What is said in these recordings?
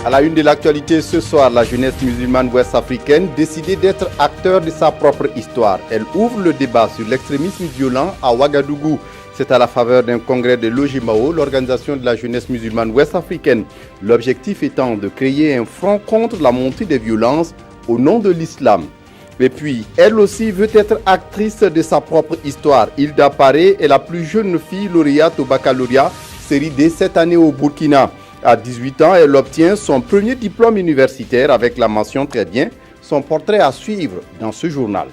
À la une de l'actualité ce soir, la jeunesse musulmane ouest-africaine décidée d'être acteur de sa propre histoire. Elle ouvre le débat sur l'extrémisme violent à Ouagadougou. C'est à la faveur d'un congrès de l'OJMAO, l'organisation de la jeunesse musulmane ouest-africaine. L'objectif étant de créer un front contre la montée des violences au nom de l'islam. Et puis, elle aussi veut être actrice de sa propre histoire. Hilda Paré est la plus jeune fille lauréate au baccalauréat, série D cette année au Burkina. À 18 ans, elle obtient son premier diplôme universitaire avec la mention très bien. Son portrait à suivre dans ce journal.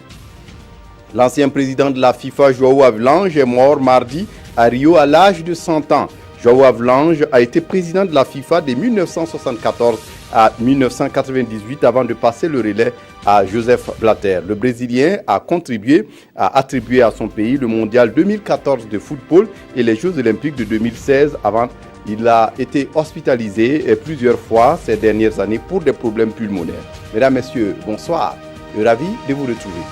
L'ancien président de la FIFA, João Havelange, est mort mardi à Rio à l'âge de 100 ans. João Havelange a été président de la FIFA de 1974 à 1998 avant de passer le relais à Joseph Blatter. Le Brésilien a contribué à attribuer à son pays le mondial 2014 de football et les Jeux olympiques de 2016 avant. Il a été hospitalisé plusieurs fois ces dernières années pour des problèmes pulmonaires. Mesdames, Messieurs, bonsoir. Ravi de vous retrouver.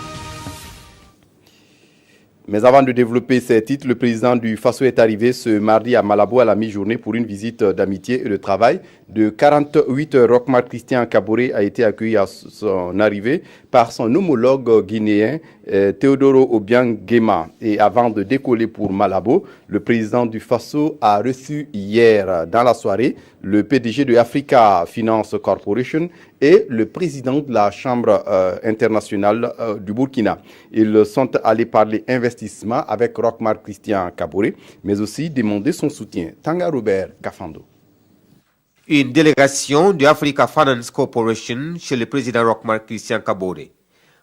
Mais avant de développer ces titres, le président du Faso est arrivé ce mardi à Malabo à la mi-journée pour une visite d'amitié et de travail. De 48 heures, Roch-Marc Christian Kaboré a été accueilli à son arrivée par son homologue guinéen Teodoro Obiang Nguema. Et avant de décoller pour Malabo, le président du Faso a reçu hier dans la soirée le PDG de Africa Finance Corporation et le président de la Chambre internationale du Burkina. Ils sont allés parler investissement avec Roch-Marc Christian Kaboré, mais aussi demander son soutien. Tanga Robert Kafando. Une délégation de Africa Finance Corporation chez le président Roch-Marc Christian Kaboré.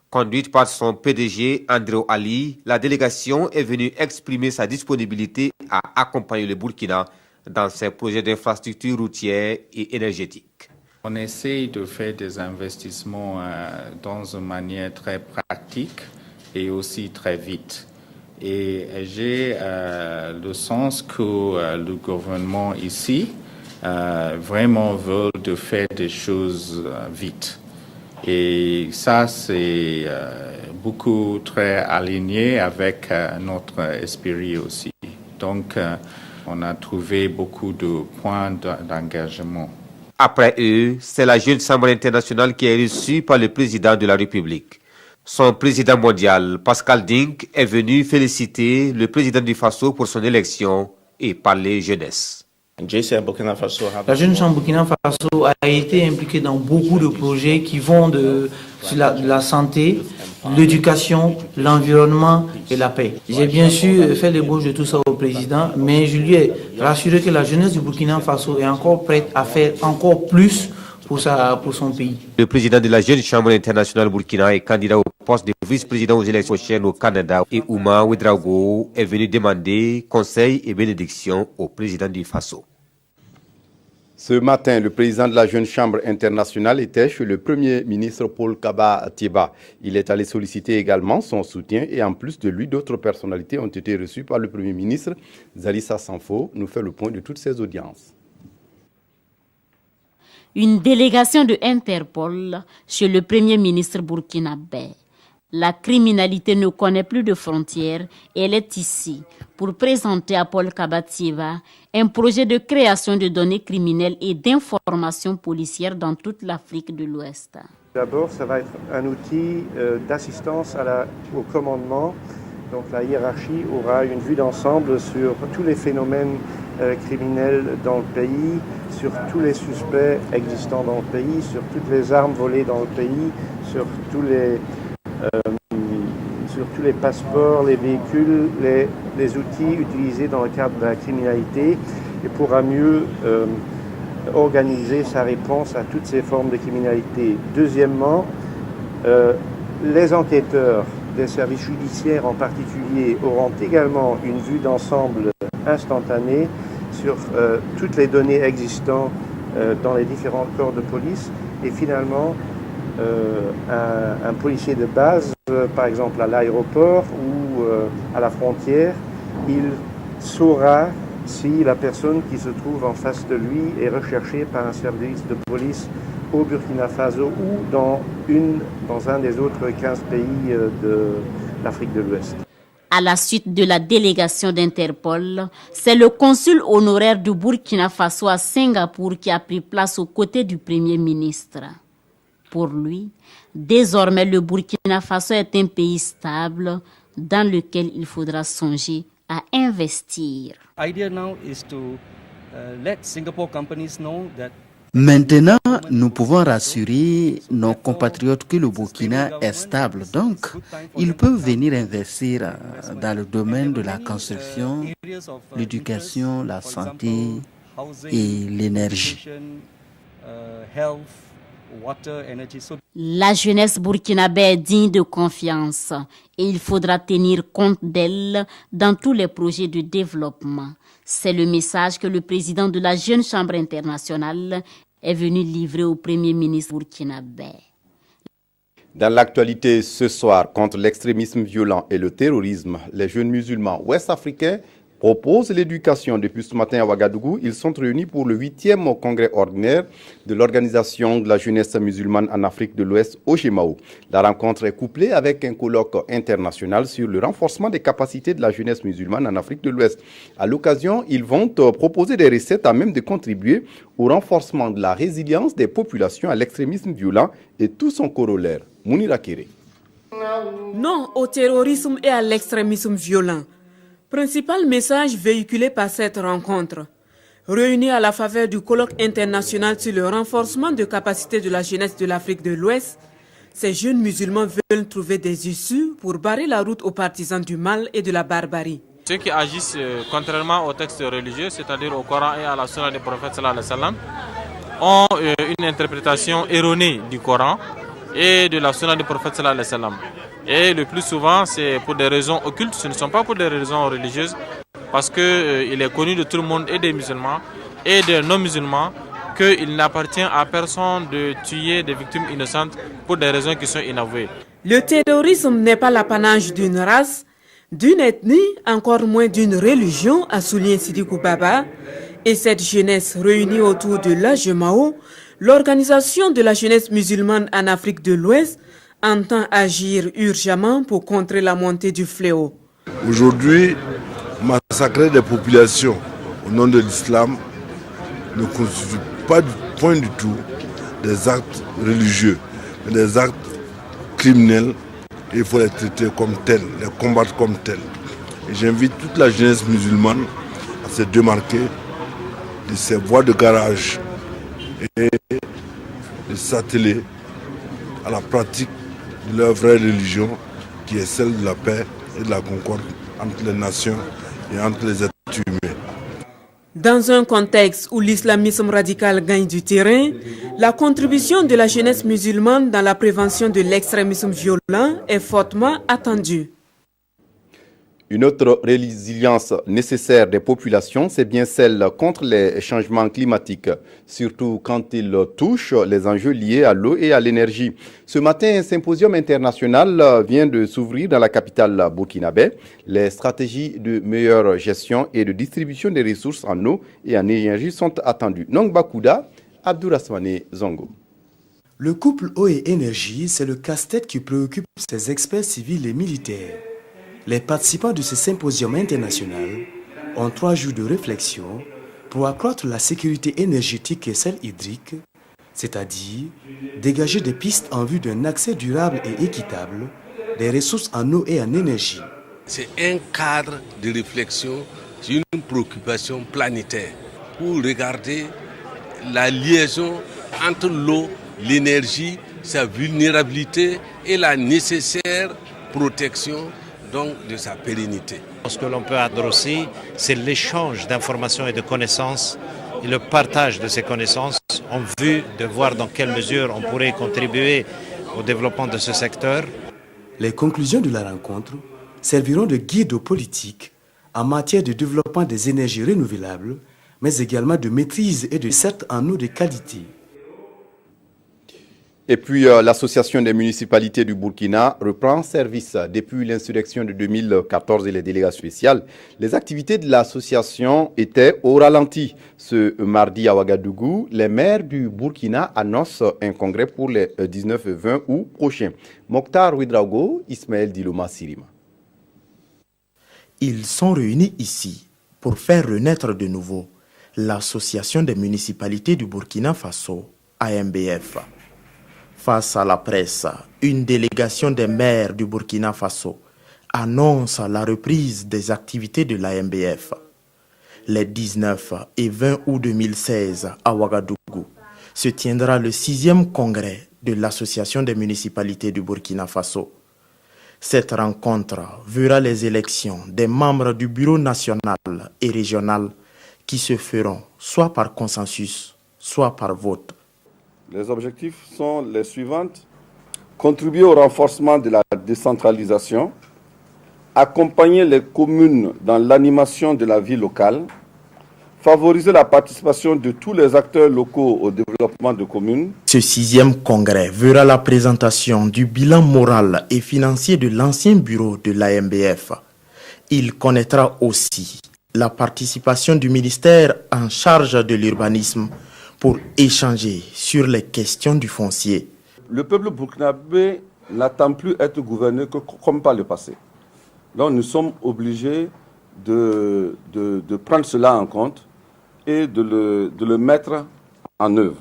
Conduite par son PDG Andrew Ali, la délégation est venue exprimer sa disponibilité à accompagner le Burkina dans ses projets d'infrastructures routières et énergétiques. On essaie de faire des investissements dans une manière très pratique et aussi très vite. Et j'ai le sens que le gouvernement ici vraiment veut de faire des choses vite. Et ça, c'est beaucoup très aligné avec notre esprit aussi. Donc, on a trouvé beaucoup de points d'engagement. Après eux, c'est la jeune Chambre internationale qui est reçue par le président de la République. Son président mondial, Pascal Dink, est venu féliciter le président du Faso pour son élection et parler jeunesse. La jeune Chambre Burkina Faso a été impliquée dans beaucoup de projets qui vont de la santé, l'éducation, l'environnement et la paix. J'ai bien sûr fait l'éloge de tout ça au président, mais je lui ai rassuré que la jeunesse du Burkina Faso est encore prête à faire encore plus pour son pays. Le président de la jeune Chambre internationale Burkina est candidat au poste de vice-président aux élections prochaines au Canada et Ouma Ouedraogo est venu demander conseil et bénédiction au président du Faso. Ce matin, le président de la Jeune Chambre internationale était chez le Premier ministre Paul Kaba Thieba. Il est allé solliciter également son soutien et en plus de lui, d'autres personnalités ont été reçues par le Premier ministre. Zalissa Sanfo nous fait le point de toutes ces audiences. Une délégation de Interpol chez le Premier ministre burkinabé. La criminalité ne connaît plus de frontières et elle est ici pour présenter à Paul Kaba Thieba un projet de création de données criminelles et d'informations policières dans toute l'Afrique de l'Ouest. D'abord, ça va être un outil d'assistance au commandement. Donc la hiérarchie aura une vue d'ensemble sur tous les phénomènes criminels dans le pays, sur tous les suspects existants dans le pays, sur toutes les armes volées dans le pays, sur tous les passeports, les véhicules, les outils utilisés dans le cadre de la criminalité et pourra mieux organiser sa réponse à toutes ces formes de criminalité. Deuxièmement, les enquêteurs des services judiciaires en particulier auront également une vue d'ensemble instantanée sur toutes les données existantes dans les différents corps de police et finalement un policier de base, par exemple à l'aéroport ou à la frontière, il saura si la personne qui se trouve en face de lui est recherchée par un service de police au Burkina Faso ou dans un des autres 15 pays de l'Afrique de l'Ouest. À la suite de la délégation d'Interpol, c'est le consul honoraire du Burkina Faso à Singapour qui a pris place aux côtés du Premier ministre. Pour lui, désormais le Burkina Faso est un pays stable dans lequel il faudra songer à investir. Maintenant, nous pouvons rassurer nos compatriotes que le Burkina est stable. Donc, ils peuvent venir investir dans le domaine de la construction, l'éducation, la santé et l'énergie. La jeunesse burkinabé est digne de confiance et il faudra tenir compte d'elle dans tous les projets de développement. C'est le message que le président de la Jeune Chambre internationale est venu livrer au Premier ministre burkinabé. Dans l'actualité ce soir, contre l'extrémisme violent et le terrorisme, les jeunes musulmans ouest-africains proposent l'éducation. Depuis ce matin à Ouagadougou, ils sont réunis pour le 8e congrès ordinaire de l'Organisation de la jeunesse musulmane en Afrique de l'Ouest, OGEMAO. La rencontre est couplée avec un colloque international sur le renforcement des capacités de la jeunesse musulmane en Afrique de l'Ouest. À l'occasion, ils vont proposer des recettes à même de contribuer au renforcement de la résilience des populations à l'extrémisme violent et tout son corollaire. Mounira Kéré. Non au terrorisme et à l'extrémisme violent. Principal message véhiculé par cette rencontre. Réunis à la faveur du colloque international sur le renforcement de capacités de la jeunesse de l'Afrique de l'Ouest, ces jeunes musulmans veulent trouver des issues pour barrer la route aux partisans du mal et de la barbarie. Ceux qui agissent contrairement aux textes religieux, c'est-à-dire au Coran et à la Sunna du prophète sallallahu alayhi wa sallam, ont une interprétation erronée du Coran et de la Sunna du prophète sallallahu alayhi wa sallam. Et le plus souvent, c'est pour des raisons occultes, ce ne sont pas pour des raisons religieuses, parce qu'il est connu de tout le monde, et des musulmans, et des non-musulmans, qu'il n'appartient à personne de tuer des victimes innocentes pour des raisons qui sont inavouées. Le terrorisme n'est pas l'apanage d'une race, d'une ethnie, encore moins d'une religion, a souligné Sidiki Baba. Et cette jeunesse réunie autour de l'OGEMAO, l'Organisation de la jeunesse musulmane en Afrique de l'Ouest, entend agir urgemment pour contrer la montée du fléau. Aujourd'hui, massacrer des populations au nom de l'islam ne constitue pas du point du tout des actes religieux, mais des actes criminels. Il faut les traiter comme tels, les combattre comme tels. Et j'invite toute la jeunesse musulmane à se démarquer de ces voies de garage et de s'atteler à la pratique de leur vraie religion, qui est celle de la paix et de la concorde entre les nations et entre les êtres humains. Dans un contexte où l'islamisme radical gagne du terrain, la contribution de la jeunesse musulmane dans la prévention de l'extrémisme violent est fortement attendue. Une autre résilience nécessaire des populations, c'est bien celle contre les changements climatiques, surtout quand ils touchent les enjeux liés à l'eau et à l'énergie. Ce matin, un symposium international vient de s'ouvrir dans la capitale burkinabé. Les stratégies de meilleure gestion et de distribution des ressources en eau et en énergie sont attendues. Nongba Kouda, Abdourasmane Zongo. Le couple eau et énergie, c'est le casse-tête qui préoccupe ces experts civils et militaires. Les participants de ce symposium international ont 3 jours de réflexion pour accroître la sécurité énergétique et celle hydrique, c'est-à-dire dégager des pistes en vue d'un accès durable et équitable des ressources en eau et en énergie. C'est un cadre de réflexion, c'est une préoccupation planétaire pour regarder la liaison entre l'eau, l'énergie, sa vulnérabilité et la nécessaire protection donc de sa pérennité. Ce que l'on peut adresser, c'est l'échange d'informations et de connaissances et le partage de ces connaissances en vue de voir dans quelle mesure on pourrait contribuer au développement de ce secteur. Les conclusions de la rencontre serviront de guide aux politiques en matière de développement des énergies renouvelables, mais également de maîtrise et de recettes en eau de qualité. Et puis, l'association des municipalités du Burkina reprend service depuis l'insurrection de 2014 et les délégations spéciales. Les activités de l'association étaient au ralenti. Ce mardi à Ouagadougou, les maires du Burkina annoncent un congrès pour les 19 et 20 août prochains. Mokhtar Ouedraogo, Ismaël Diloma Sirima. Ils sont réunis ici pour faire renaître de nouveau l'Association des municipalités du Burkina Faso, AMBF. Face à la presse, une délégation des maires du Burkina Faso annonce la reprise des activités de l'AMBF. Les 19 et 20 août 2016 à Ouagadougou se tiendra le 6e congrès de l'Association des municipalités du Burkina Faso. Cette rencontre verra les élections des membres du bureau national et régional qui se feront soit par consensus, soit par vote. Les objectifs sont les suivants. Contribuer au renforcement de la décentralisation, accompagner les communes dans l'animation de la vie locale, favoriser la participation de tous les acteurs locaux au développement de communes. Ce 6e congrès verra la présentation du bilan moral et financier de l'ancien bureau de l'AMBF. Il connaîtra aussi la participation du ministère en charge de l'urbanisme pour échanger sur les questions du foncier. Le peuple burkinabé n'attend plus être gouverné que comme par le passé. Donc nous sommes obligés de prendre cela en compte et de le mettre en œuvre.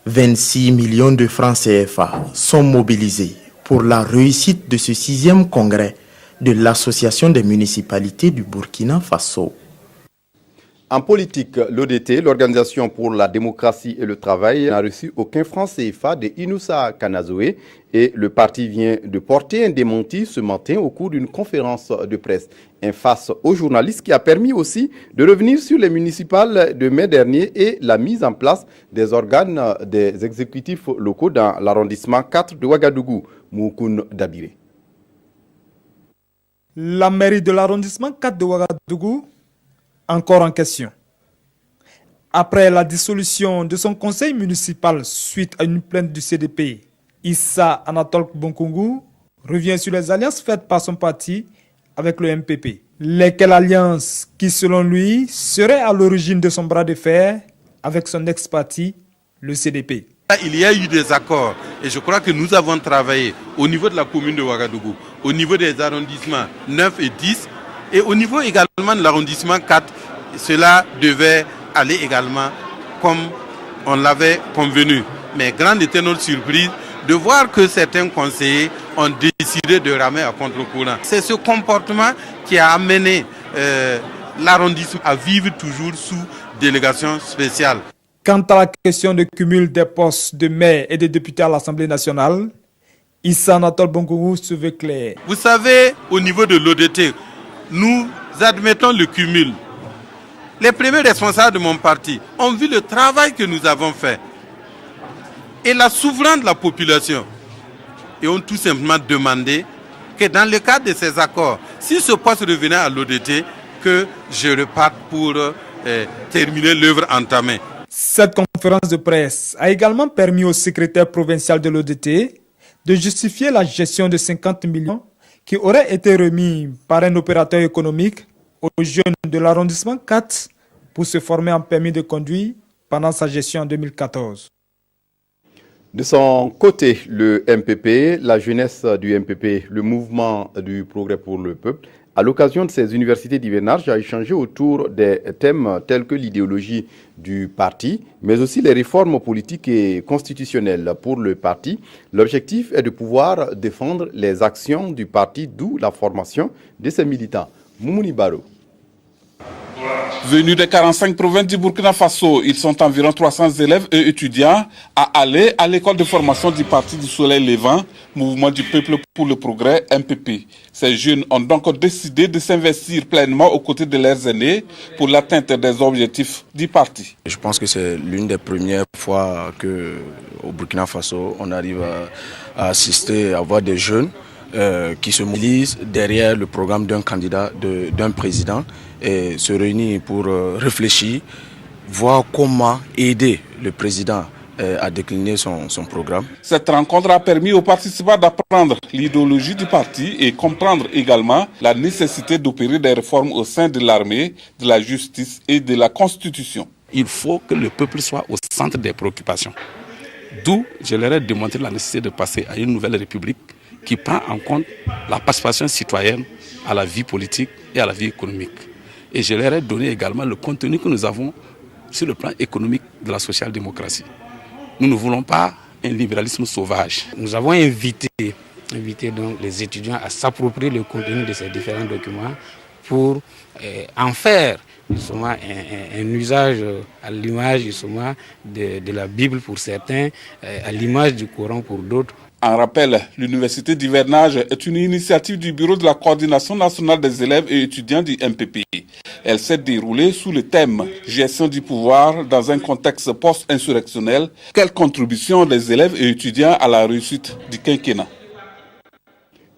26 millions de francs CFA sont mobilisés pour la réussite de ce 6e congrès de l'Association des municipalités du Burkina Faso. En politique, l'ODT, l'Organisation pour la démocratie et le travail, n'a reçu aucun franc CFA de Inoussa Kanazoé et le parti vient de porter un démenti ce matin au cours d'une conférence de presse. Un face aux journalistes qui a permis aussi de revenir sur les municipales de mai dernier et la mise en place des organes des exécutifs locaux dans l'arrondissement 4 de Ouagadougou, Moukoun Dabiré. La mairie de l'arrondissement 4 de Ouagadougou encore en question. Après la dissolution de son conseil municipal suite à une plainte du CDP, Issa Anatole Bonkungu revient sur les alliances faites par son parti avec le MPP. Lesquelles alliances qui, selon lui, seraient à l'origine de son bras de fer avec son ex-parti, le CDP. Il y a eu des accords et je crois que nous avons travaillé au niveau de la commune de Ouagadougou, au niveau des arrondissements 9 et 10 et au niveau également de l'arrondissement 4. Cela devait aller également comme on l'avait convenu. Mais grande était notre surprise de voir que certains conseillers ont décidé de ramer à contre-courant. C'est ce comportement qui a amené l'arrondissement à vivre toujours sous délégation spéciale. Quant à la question de cumul des postes de maire et de députés à l'Assemblée nationale, Issa Anatole Bonkungu se veut clair. Vous savez, au niveau de l'ODT, nous admettons le cumul. Les premiers responsables de mon parti ont vu le travail que nous avons fait et la souffrance de la population et ont tout simplement demandé que dans le cadre de ces accords, si ce poste revenait à l'ODT, que je reparte pour terminer l'œuvre entamée. Cette conférence de presse a également permis au secrétaire provincial de l'ODT de justifier la gestion de 50 millions qui auraient été remis par un opérateur économique aux jeunes de l'arrondissement 4 pour se former en permis de conduire pendant sa gestion en 2014. De son côté, le MPP, la jeunesse du MPP, le mouvement du progrès pour le peuple, à l'occasion de ces universités d'hivernage, a échangé autour des thèmes tels que l'idéologie du parti, mais aussi les réformes politiques et constitutionnelles pour le parti. L'objectif est de pouvoir défendre les actions du parti, d'où la formation de ses militants. Moumouni Baro. Venus des 45 provinces du Burkina Faso, ils sont environ 300 élèves et étudiants à aller à l'école de formation du Parti du Soleil Levant, mouvement du peuple pour le progrès, MPP. Ces jeunes ont donc décidé de s'investir pleinement aux côtés de leurs aînés pour l'atteinte des objectifs du parti. Je pense que c'est l'une des premières fois qu'au Burkina Faso, on arrive à assister, à voir des jeunes qui se mobilisent derrière le programme d'un candidat, d'un président, et se réunir pour réfléchir, voir comment aider le président à décliner son programme. Cette rencontre a permis aux participants d'apprendre l'idéologie du parti et comprendre également la nécessité d'opérer des réformes au sein de l'armée, de la justice et de la constitution. Il faut que le peuple soit au centre des préoccupations. D'où je leur ai démontré la nécessité de passer à une nouvelle république qui prend en compte la participation citoyenne à la vie politique et à la vie économique. Et je leur ai donné également le contenu que nous avons sur le plan économique de la social-démocratie. Nous ne voulons pas un libéralisme sauvage. Nous avons invité donc les étudiants à s'approprier le contenu de ces différents documents pour en faire justement un usage à l'image justement de la Bible pour certains, à l'image du Coran pour d'autres. En rappel, l'université d'hivernage est une initiative du Bureau de la coordination nationale des élèves et étudiants du MPP. Elle s'est déroulée sous le thème « Gestion du pouvoir dans un contexte post-insurrectionnel. Quelle contribution des élèves et étudiants à la réussite du quinquennat ?»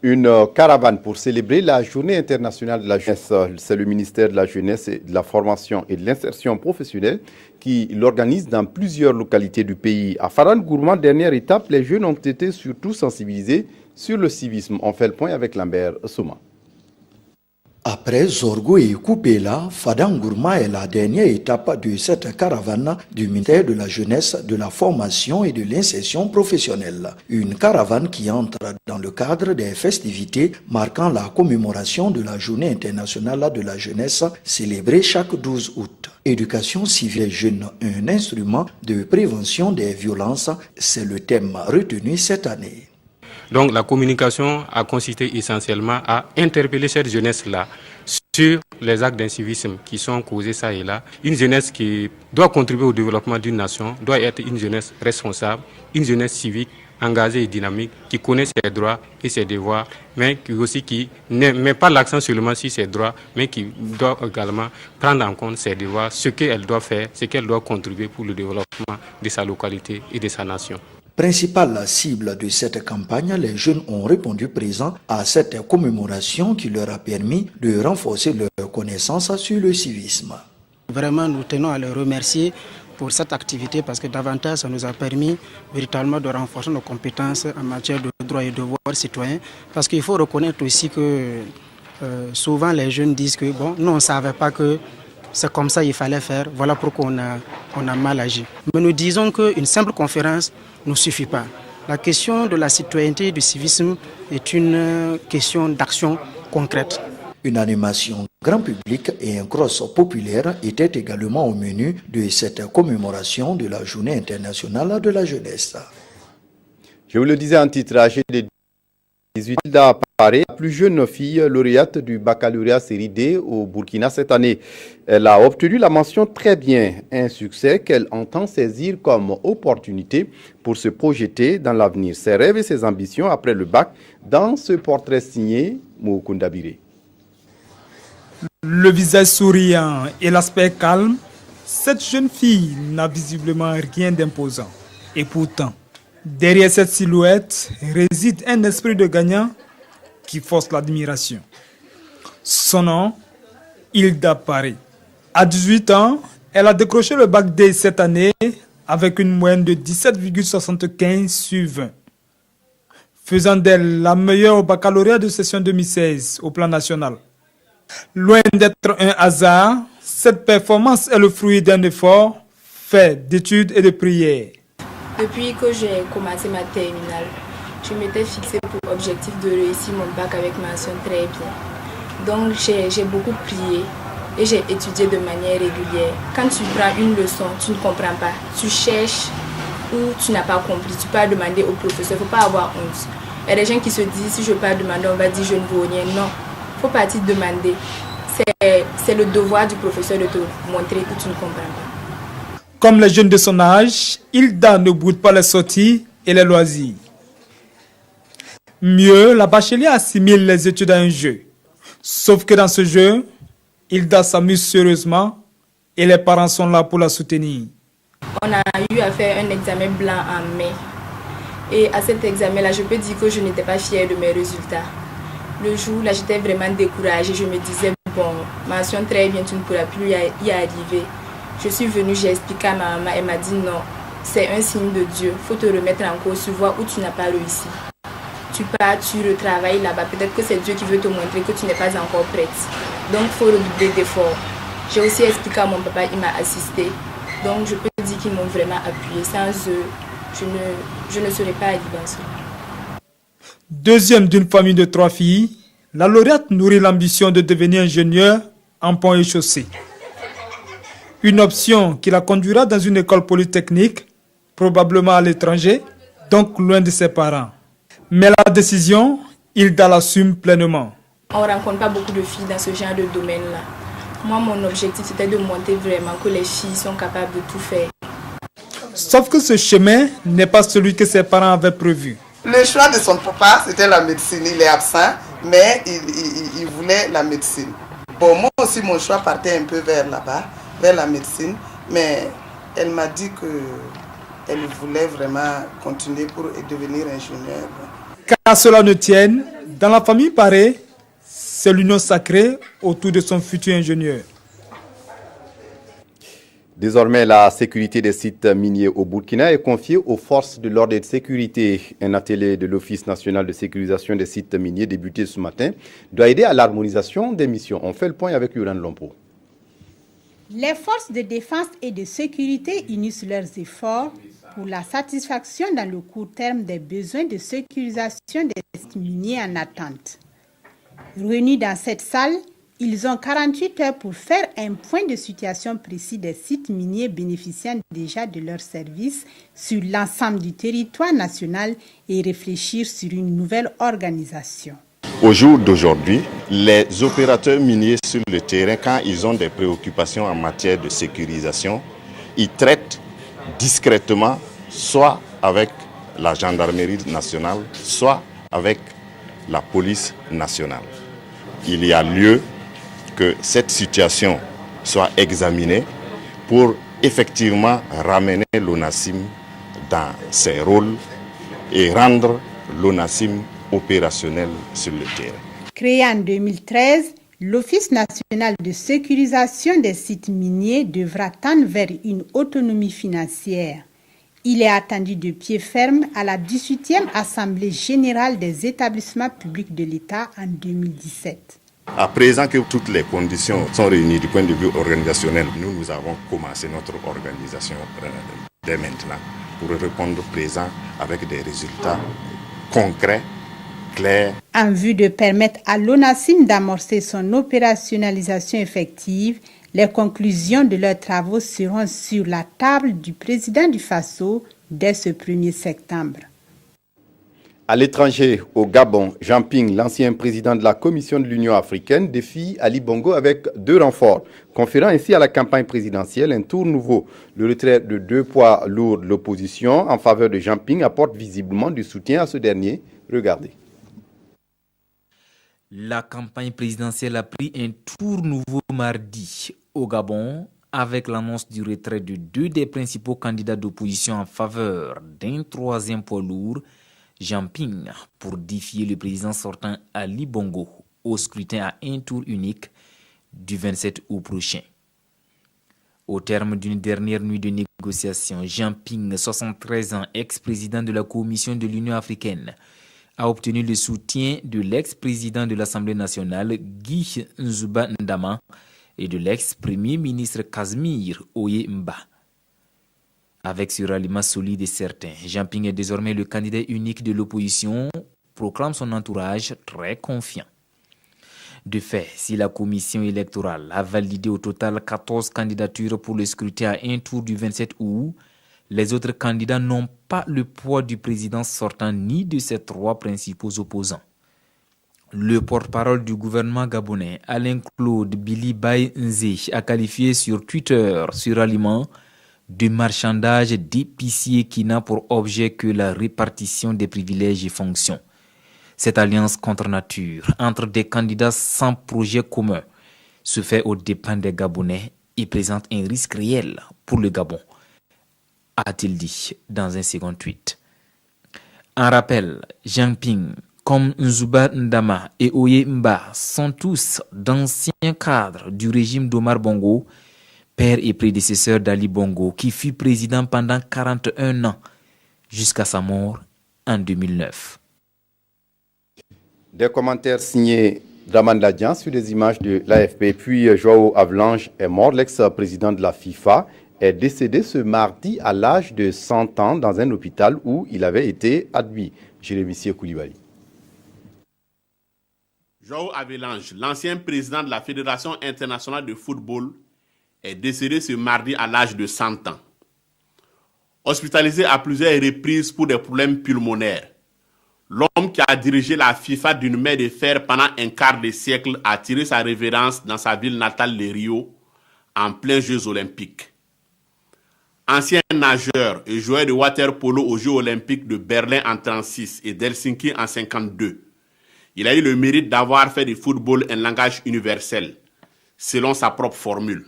Une caravane pour célébrer la Journée internationale de la jeunesse. C'est le ministère de la Jeunesse, et de la Formation et de l'Insertion professionnelle qui l'organise dans plusieurs localités du pays. À Faran Gourmand, dernière étape, les jeunes ont été surtout sensibilisés sur le civisme. On fait le point avec Lambert Souma. Après Zorgo et Koupela, Fadangourma est la dernière étape de cette caravane du ministère de la Jeunesse, de la Formation et de l'Insertion professionnelle. Une caravane qui entre dans le cadre des festivités marquant la commémoration de la Journée internationale de la jeunesse célébrée chaque 12 août. Éducation civile jeune, un instrument de prévention des violences, c'est le thème retenu cette année. Donc la communication a consisté essentiellement à interpeller cette jeunesse-là sur les actes d'incivisme qui sont causés ça et là. Une jeunesse qui doit contribuer au développement d'une nation, doit être une jeunesse responsable, une jeunesse civique, engagée et dynamique, qui connaît ses droits et ses devoirs, mais qui ne met pas l'accent seulement sur ses droits, mais qui doit également prendre en compte ses devoirs, ce qu'elle doit faire, ce qu'elle doit contribuer pour le développement de sa localité et de sa nation. Principale cible de cette campagne, les jeunes ont répondu présents à cette commémoration qui leur a permis de renforcer leur connaissance sur le civisme. Vraiment, nous tenons à les remercier pour cette activité parce que davantage ça nous a permis véritablement de renforcer nos compétences en matière de droits et devoirs citoyens. Parce qu'il faut reconnaître aussi que souvent les jeunes disent que bon, nous on ne savait pas que c'est comme ça qu'il fallait faire, voilà pourquoi on a mal agi. Mais nous disons qu'une simple conférence ne suffit pas. La question de la citoyenneté et du civisme est une question d'action concrète. Une animation grand public et un cross populaire étaient également au menu de cette commémoration de la Journée internationale de la jeunesse. Je vous le disais en titre, âgée de 18 ans, la plus jeune fille lauréate du baccalauréat série D au Burkina cette année. Elle a obtenu la mention très bien, un succès qu'elle entend saisir comme opportunité pour se projeter dans l'avenir. Ses rêves et ses ambitions après le bac dans ce portrait signé Moukounda Biré. Le visage souriant et l'aspect calme, cette jeune fille n'a visiblement rien d'imposant. Et pourtant, derrière cette silhouette réside un esprit de gagnant qui force l'admiration. Son nom, Hilda Paré. À 18 ans, elle a décroché le bac D cette année avec une moyenne de 17,75 sur 20, faisant d'elle la meilleure au baccalauréat de session 2016 au plan national. Loin d'être un hasard, cette performance est le fruit d'un effort fait d'études et de prières. Depuis que j'ai commencé ma terminale, je m'étais fixé pour objectif de réussir mon bac avec mention très bien. Donc j'ai beaucoup prié et j'ai étudié de manière régulière. Quand tu prends une leçon, tu ne comprends pas, tu cherches ou tu n'as pas compris, tu peux demander au professeur, il ne faut pas avoir honte. Il y a des gens qui se disent, si je ne peux pas demander, on va dire je ne vaux rien. Non, il faut partir demander. C'est le devoir du professeur de te montrer que tu ne comprends pas. Comme les jeunes de son âge, Hilda ne boude pas les sorties et les loisirs. Mieux, la bachelière assimile les études à un jeu. Sauf que dans ce jeu, Hilda s'amuse sérieusement et les parents sont là pour la soutenir. On a eu à faire un examen blanc en mai. Et à cet examen-là, je peux dire que je n'étais pas fière de mes résultats. Le jour là, j'étais vraiment découragée. Je me disais, bon, mention très bien, tu ne pourras plus y arriver. Je suis venue, j'ai expliqué à ma maman, elle m'a dit non, c'est un signe de Dieu. Il faut te remettre en cause, tu vois où tu n'as pas réussi. Tu pars, tu retravailles là-bas. Peut-être que c'est Dieu qui veut te montrer que tu n'es pas encore prête. Donc, il faut redoubler d'efforts. J'ai aussi expliqué à mon papa, il m'a assisté. Donc, je peux dire qu'ils m'ont vraiment appuyé. Sans eux, je ne serais pas arrivée en ce moment. Deuxième d'une famille de 3 filles, La lauréate nourrit l'ambition de devenir ingénieur en pont et chaussée. Une option qui la conduira dans une école polytechnique, probablement à l'étranger, donc loin de ses parents. Mais la décision, Hilda l'assume pleinement. On ne rencontre pas beaucoup de filles dans ce genre de domaine-là. Moi, mon objectif, c'était de montrer vraiment que les filles sont capables de tout faire. Sauf que ce chemin n'est pas celui que ses parents avaient prévu. Le choix de son papa, c'était la médecine. Il est absent, mais il voulait la médecine. Bon, moi aussi, mon choix partait un peu vers là-bas, vers la médecine. Mais elle m'a dit qu'elle voulait vraiment continuer pour devenir ingénieure. Qu'à cela ne tienne, dans la famille Paré, c'est l'union sacrée autour de son futur ingénieur. Désormais, la sécurité des sites miniers au Burkina est confiée aux forces de l'ordre et de sécurité. Un atelier de l'Office national de sécurisation des sites miniers débuté ce matin doit aider à l'harmonisation des missions. On fait le point avec Yoran Lompo. Les forces de défense et de sécurité unissent leurs efforts pour la satisfaction dans le court terme des besoins de sécurisation des sites miniers en attente. Réunis dans cette salle, ils ont 48 heures pour faire un point de situation précis des sites miniers bénéficiant déjà de leurs services sur l'ensemble du territoire national et réfléchir sur une nouvelle organisation. Au jour d'aujourd'hui, les opérateurs miniers sur le terrain, quand ils ont des préoccupations en matière de sécurisation, ils traitent discrètement, soit avec la gendarmerie nationale, soit avec la police nationale. Il y a lieu que cette situation soit examinée pour effectivement ramener l'ONASIM dans ses rôles et rendre l'ONASIM opérationnel sur le terrain. Créé en 2013, l'Office national de sécurisation des sites miniers devra tendre vers une autonomie financière. Il est attendu de pied ferme à la 18e Assemblée générale des établissements publics de l'État en 2017. À présent que toutes les conditions sont réunies du point de vue organisationnel, nous avons commencé notre organisation dès maintenant pour répondre présent avec des résultats concrets, clairs. En vue de permettre à l'ONASIM d'amorcer son opérationnalisation effective, les conclusions de leurs travaux seront sur la table du président du Faso dès ce 1er septembre. À l'étranger, au Gabon, Jean Ping, l'ancien président de la Commission de l'Union africaine, défie Ali Bongo avec 2 renforts, conférant ainsi à la campagne présidentielle un tour nouveau. Le retrait de 2 poids lourds de l'opposition en faveur de Jean Ping apporte visiblement du soutien à ce dernier. Regardez. La campagne présidentielle a pris un tour nouveau mardi au Gabon avec l'annonce du retrait de 2 des principaux candidats d'opposition en faveur d'un 3e poids lourd, Jean Ping, pour défier le président sortant Ali Bongo au scrutin à un tour unique du 27 août prochain. Au terme d'une dernière nuit de négociation, Jean Ping, 73 ans, ex-président de la Commission de l'Union africaine, a obtenu le soutien de l'ex-président de l'Assemblée nationale, Guy Nzuba Ndama, et de l'ex-premier ministre Casimir Oyemba. Avec ce ralliement solide et certain, Jean Ping est désormais le candidat unique de l'opposition, proclame son entourage très confiant. De fait, si la commission électorale a validé au total 14 candidatures pour le scrutin à un tour du 27 août, les autres candidats n'ont pas le poids du président sortant ni de ses 3 principaux opposants. Le porte-parole du gouvernement gabonais, Alain-Claude Billy Baye Nzé, a qualifié sur Twitter ce ralliement de marchandage d'épicier qui n'a pour objet que la répartition des privilèges et fonctions. Cette alliance contre nature entre des candidats sans projet commun se fait aux dépens des Gabonais et présente un risque réel pour le Gabon, a-t-il dit dans un second tweet. En rappel, Jean Ping, comme Nzuba Ndama et Oyemba sont tous d'anciens cadres du régime d'Omar Bongo, père et prédécesseur d'Ali Bongo, qui fut président pendant 41 ans, jusqu'à sa mort en 2009. Des commentaires signés Draman Ladjian sur des images de l'AFP. Puis Joao Avalanche est mort. L'ex-président de la FIFA est décédé ce mardi à l'âge de 100 ans dans un hôpital où il avait été admis. Jérémy Koulibaly. João Havelange, l'ancien président de la Fédération internationale de football, est décédé ce mardi à l'âge de 100 ans. Hospitalisé à plusieurs reprises pour des problèmes pulmonaires, l'homme qui a dirigé la FIFA d'une main de fer pendant un quart de siècle a tiré sa révérence dans sa ville natale de Rio, en pleins Jeux olympiques. Ancien nageur et joueur de water polo aux Jeux olympiques de Berlin en 1936 et d'Helsinki en 1952, il a eu le mérite d'avoir fait du football un langage universel, selon sa propre formule.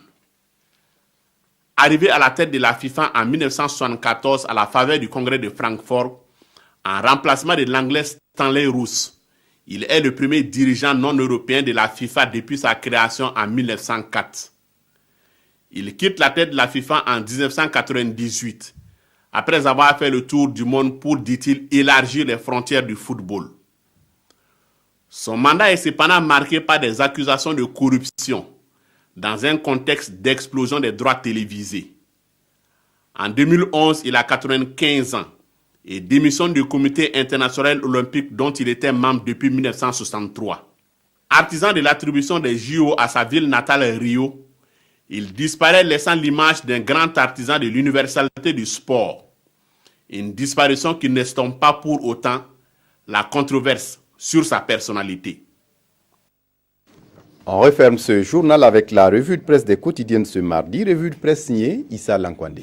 Arrivé à la tête de la FIFA en 1974 à la faveur du congrès de Francfort, en remplacement de l'anglais Stanley Roos, il est le premier dirigeant non européen de la FIFA depuis sa création en 1904. Il quitte la tête de la FIFA en 1998, après avoir fait le tour du monde pour, dit-il, élargir les frontières du football. Son mandat est cependant marqué par des accusations de corruption, dans un contexte d'explosion des droits télévisés. En 2011, il a 95 ans et démissionne du comité international olympique dont il était membre depuis 1963. Artisan de l'attribution des JO à sa ville natale Rio, il disparaît laissant l'image d'un grand artisan de l'universalité du sport. Une disparition qui n'estompe pas pour autant la controverse sur sa personnalité. On referme ce journal avec la revue de presse des quotidiennes ce mardi, revue de presse signée Issa Lankwande.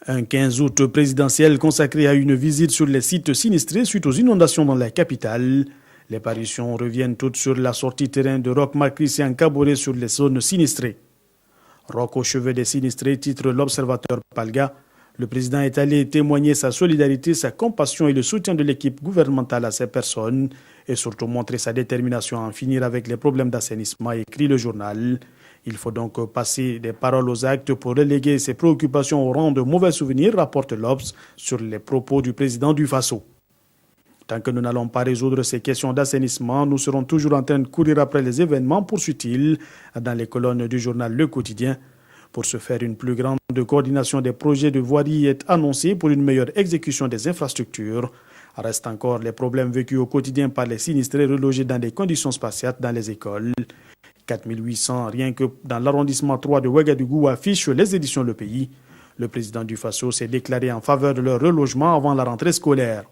Un 15 août présidentiel consacré à une visite sur les sites sinistrés suite aux inondations dans la capitale. Les parutions reviennent toutes sur la sortie terrain de Roch Marc Christian Kaboré sur les zones sinistrées. Roch au chevet des sinistrés, titre l'Observateur Palga. Le président est allé témoigner sa solidarité, sa compassion et le soutien de l'équipe gouvernementale à ces personnes et surtout montrer sa détermination à en finir avec les problèmes d'assainissement, écrit le journal. Il faut donc passer des paroles aux actes pour reléguer ses préoccupations au rang de mauvais souvenirs, rapporte l'Obs sur les propos du président du Faso. Tant que nous n'allons pas résoudre ces questions d'assainissement, nous serons toujours en train de courir après les événements, poursuit-il dans les colonnes du journal Le Quotidien. Pour ce faire, une plus grande coordination des projets de voirie est annoncée pour une meilleure exécution des infrastructures. Restent encore les problèmes vécus au quotidien par les sinistrés relogés dans des conditions spartiates dans les écoles. 4800 rien que dans l'arrondissement 3 de Ouagadougou affichent les éditions Le Pays. Le président du Faso s'est déclaré en faveur de leur relogement avant la rentrée scolaire.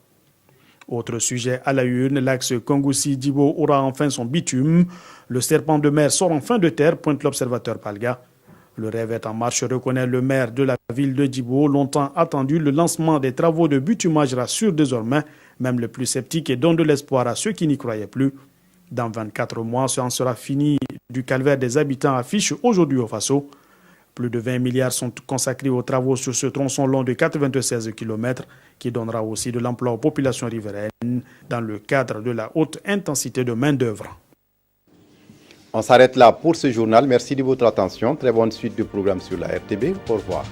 Autre sujet à la une, l'axe Kongoussi-Djibo aura enfin son bitume. Le serpent de mer sort enfin de terre, pointe l'Observateur Palga. Le rêve est en marche, reconnaît le maire de la ville de Djibo. Longtemps attendu, le lancement des travaux de bitumage rassure désormais, même le plus sceptique, et donne de l'espoir à ceux qui n'y croyaient plus. Dans 24 mois, ce en sera fini du calvaire des habitants, affiche aujourd'hui au Faso. Plus de 20 milliards sont consacrés aux travaux sur ce tronçon long de 96 km qui donnera aussi de l'emploi aux populations riveraines dans le cadre de la haute intensité de main-d'œuvre. On s'arrête là pour ce journal. Merci de votre attention. Très bonne suite de programmes sur la RTB. Au revoir.